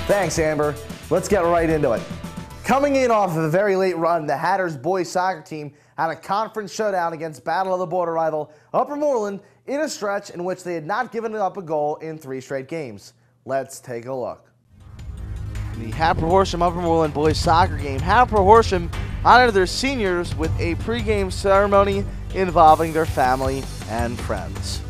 Thanks, Amber. Let's get right into it. Coming in off of a very late run, the Hatters boys soccer team had a conference showdown against Battle of the Border rival Upper Moreland in a stretch in which they had not given up a goal in 3 straight games. Let's take a look. The Hatboro-Horsham Upper Moreland boys soccer game. Hatboro-Horsham honored their seniors with a pregame ceremony involving their family and friends.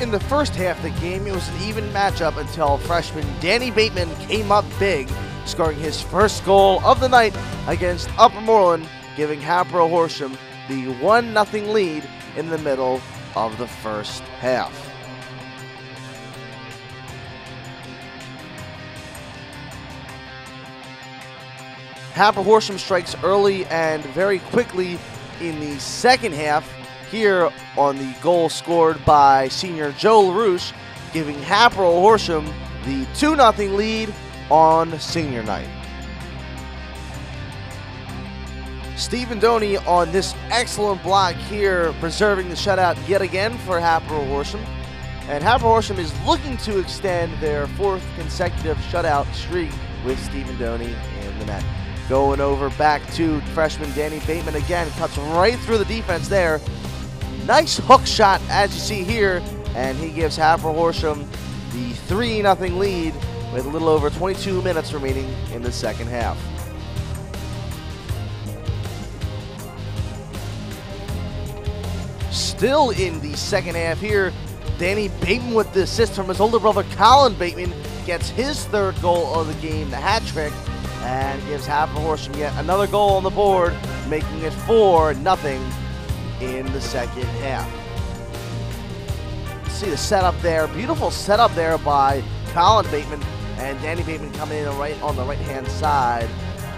In the first half of the game, it was an even matchup until freshman Danny Bateman came up big, scoring his first goal of the night against Upper Moreland, giving Hatboro-Horsham the 1-0 lead in the middle of the first half. Hatboro-Horsham strikes early and very quickly in the second half, here on the goal scored by senior Joe LaRouche, giving Hatboro-Horsham the 2-0 lead on senior night. Stephen Doney on this excellent block here, preserving the shutout yet again for Hatboro-Horsham. And Hatboro-Horsham is looking to extend their 4th consecutive shutout streak with Stephen Doney in the net. Going over back to freshman Danny Bateman again, cuts right through the defense there. Nice hook shot, as you see here, and he gives Hatboro-Horsham the 3-0 lead with a little over 22 minutes remaining in the second half. Still in the second half here, Danny Bateman with the assist from his older brother Colin Bateman gets his 3rd goal of the game, the hat trick, and gives Hatboro-Horsham yet another goal on the board, making it 4-0. In the second half. See the setup there, beautiful setup there by Colin Bateman, and Danny Bateman coming in on the right-hand side,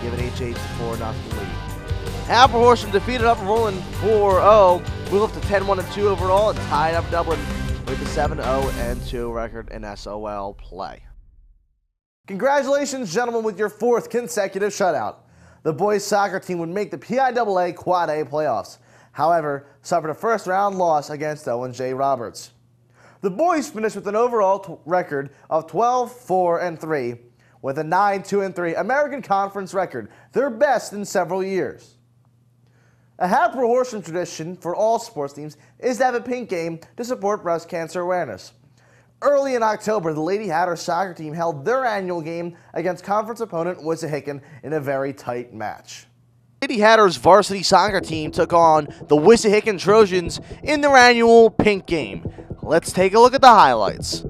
giving HH the 4-0 lead. Hatboro-Horsham defeated Upper Rollin 4-0, moved up to 10-1-2 overall, and tied up Dublin with the 7-0-2 record in SOL play. Congratulations, gentlemen, with your 4th consecutive shutout. The boys soccer team would make the PIAA Quad A playoffs. However, suffered a first-round loss against Owen J. Roberts. The boys finished with an overall record of 12-4-3, with a 9-2-3 American Conference record, their best in several years. A Hatboro-Horsham tradition for all sports teams is to have a pink game to support breast cancer awareness. Early in October, the Lady Hatters soccer team held their annual game against conference opponent Wissahickon in a very tight match. Lady Hatters varsity soccer team took on the Wissahickon Trojans in their annual pink game. Let's take a look at the highlights.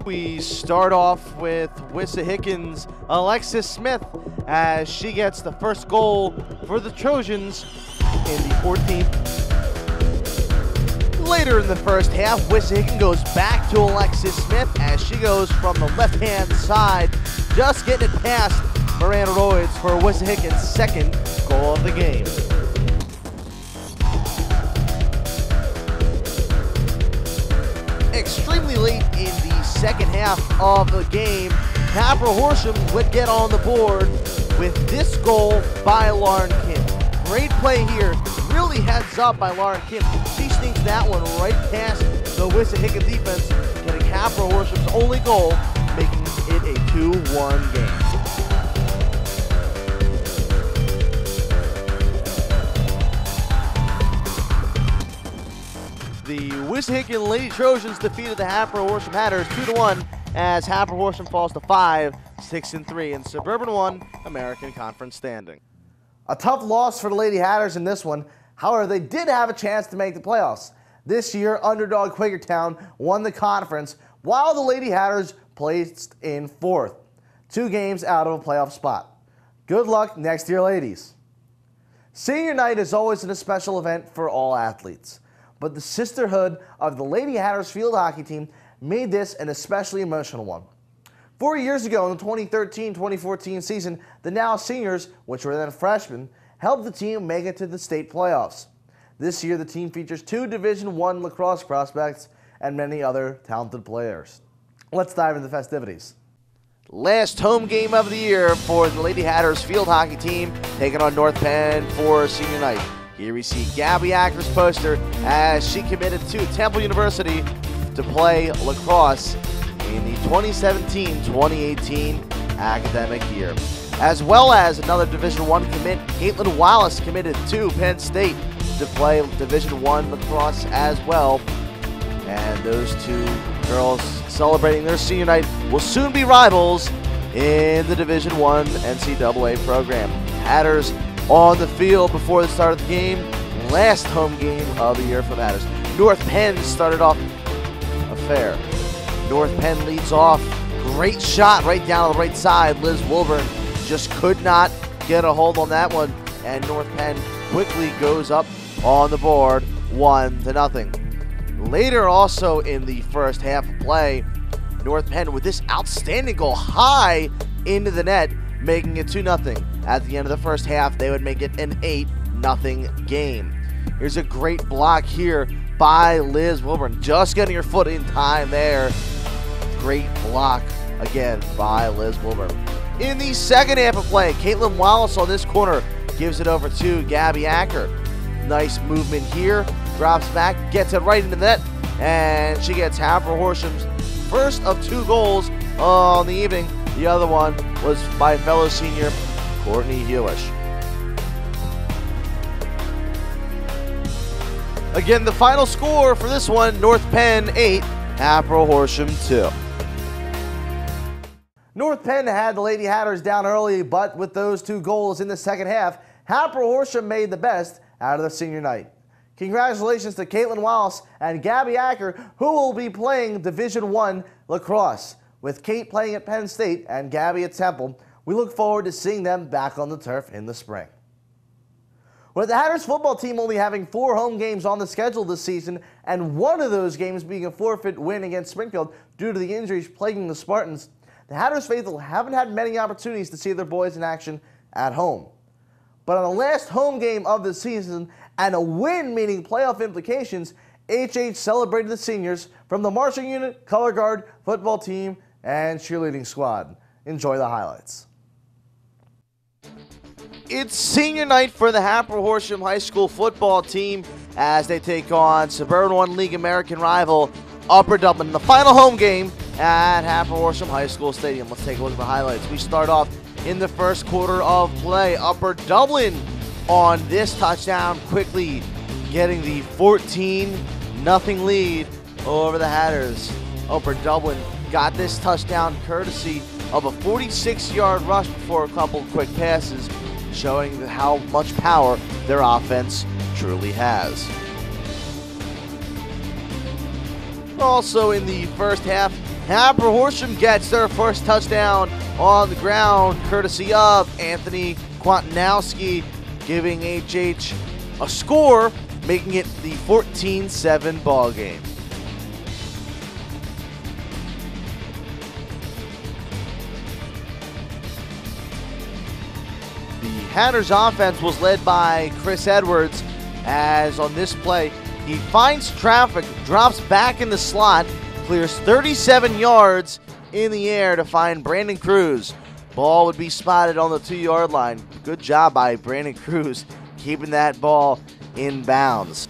We start off with Wissahickon's Alexis Smith as she gets the first goal for the Trojans in the 14th. Later in the first half, Wissahickon goes back to Alexis Smith as she goes from the left-hand side, just getting it past Miranda Royds for Wissahickon's 2nd goal of the game. Extremely late in the second half of the game, Hatboro-Horsham would get on the board with this goal by Lauren Kim. Great play here, really heads up by Lauren Kim. She sneaks that one right past the Wissahickon defense, getting Hatboro-Horsham's only goal, making it a 2-1 game. The Wissahickon Lady Trojans defeated the Hatboro-Horsham Hatters 2-1 as Hatboro-Horsham falls to 5-6-3 in Suburban 1 American Conference standing. A tough loss for the Lady Hatters in this one. However, they did have a chance to make the playoffs. This year, underdog Quakertown won the conference, while the Lady Hatters placed in 4th, 2 games out of a playoff spot. Good luck next year, ladies. Senior night is always a special event for all athletes, but the sisterhood of the Lady Hatters field hockey team made this an especially emotional one. 4 years ago in the 2013-2014 season, the now seniors, which were then freshmen, helped the team make it to the state playoffs. This year, the team features 2 Division I lacrosse prospects and many other talented players. Let's dive into the festivities. Last home game of the year for the Lady Hatters field hockey team, taking on North Penn for senior night. Here we see Gabby Acker's poster as she committed to Temple University to play lacrosse in the 2017-2018 academic year. As well as another Division I commit, Caitlin Wallace committed to Penn State to play Division I lacrosse as well. And those two girls celebrating their senior night will soon be rivals in the Division I NCAA program. Hatters on the field before the start of the game. Last home game of the year for the Hatters. North Penn started off a fair. North Penn leads off. Great shot right down the right side. Liz Wilburn just could not get a hold on that one. And North Penn quickly goes up on the board 1-0. Later also in the first half of play, North Penn with this outstanding goal high into the net, making it 2-0. At the end of the first half, they would make it an 8-0 game. Here's a great block here by Liz Wilburn, just getting her foot in time there. Great block again by Liz Wilburn. In the second half of play, Caitlin Wallace on this corner gives it over to Gabby Acker. Nice movement here, drops back, gets it right into the net, and she gets Hatboro-Horsham's first of 2 goals on the evening. The other one was by fellow senior Courtney Hewish. Again, the final score for this one, North Penn 8, Hatboro-Horsham 2. North Penn had the Lady Hatters down early, but with those 2 goals in the second half, Hatboro-Horsham made the best out of the senior night. Congratulations to Caitlin Wallace and Gabby Acker, who will be playing Division I lacrosse. With Kate playing at Penn State and Gabby at Temple, we look forward to seeing them back on the turf in the spring. With the Hatters football team only having 4 home games on the schedule this season, and one of those games being a forfeit win against Springfield due to the injuries plaguing the Spartans, the Hatters faithful haven't had many opportunities to see their boys in action at home. But on the last home game of the season, and a win meaning playoff implications, HH celebrated the seniors from the marching unit, color guard, football team, and cheerleading squad. Enjoy the highlights. It's senior night for the Hatboro-Horsham High School football team as they take on Suburban 1 League American rival Upper Dublin. The final home game at Hatboro-Horsham High School Stadium. Let's take a look at the highlights. We start off in the first quarter of play. Upper Dublin on this touchdown, quickly getting the 14-0 lead over the Hatters. Upper Dublin got this touchdown courtesy of a 46-yard rush before a couple of quick passes, showing how much power their offense truly has. Also in the first half, Hatboro-Horsham gets their first touchdown on the ground, courtesy of Anthony Kwantanowski, giving HH a score, making it the 14-7 ball game. The Hatters offense was led by Chris Edwards, as on this play, he finds traffic, drops back in the slot, clears 37 yards in the air to find Brandon Cruz. Ball would be spotted on the 2-yard line. Good job by Brandon Cruz keeping that ball in bounds.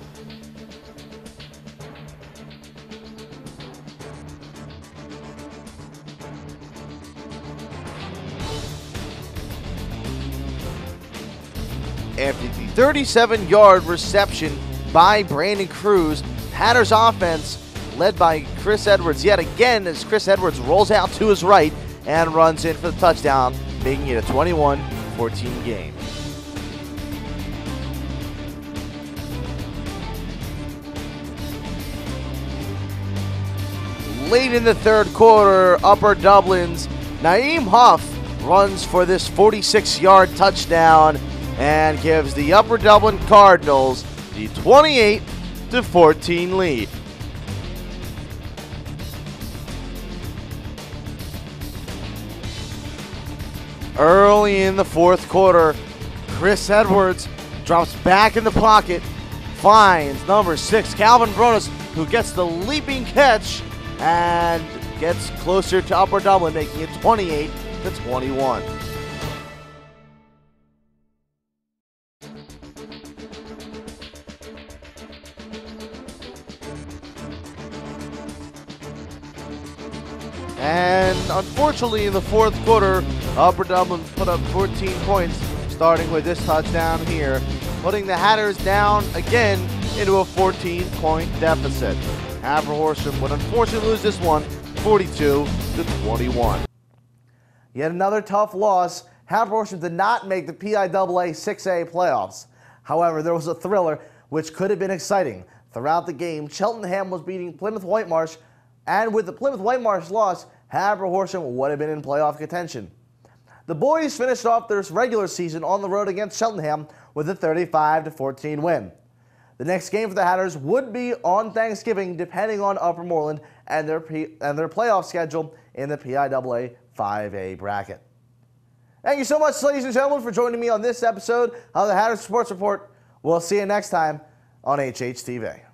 After the 37-yard reception by Brandon Cruz, Hatters offense led by Chris Edwards yet again, as Chris Edwards rolls out to his right and runs in for the touchdown, making it a 21-14 game. Late in the third quarter, Upper Dublin's Naeem Huff runs for this 46-yard touchdown and gives the Upper Dublin Cardinals the 28-14 lead. Early in the fourth quarter, Chris Edwards drops back in the pocket, finds number 6, Calvin Bronis, who gets the leaping catch and gets closer to Upper Dublin, making it 28-21. And unfortunately, in the fourth quarter, Upper Dublin put up 14 points, starting with this touchdown here, putting the Hatters down again into a 14-point deficit. Hatboro-Horsham would unfortunately lose this one, 42-21. Yet another tough loss. Hatboro-Horsham did not make the PIAA 6A playoffs. However, there was a thriller which could have been exciting. Throughout the game, Cheltenham was beating Plymouth Whitemarsh, and with the Plymouth Whitemarsh loss, Hatboro-Horsham would have been in playoff contention. The boys finished off their regular season on the road against Cheltenham with a 35-14 win. The next game for the Hatters would be on Thanksgiving, depending on Upper Moreland and their playoff schedule in the PIAA 5A bracket. Thank you so much, ladies and gentlemen, for joining me on this episode of the Hatters Sports Report. We'll see you next time on HHTV.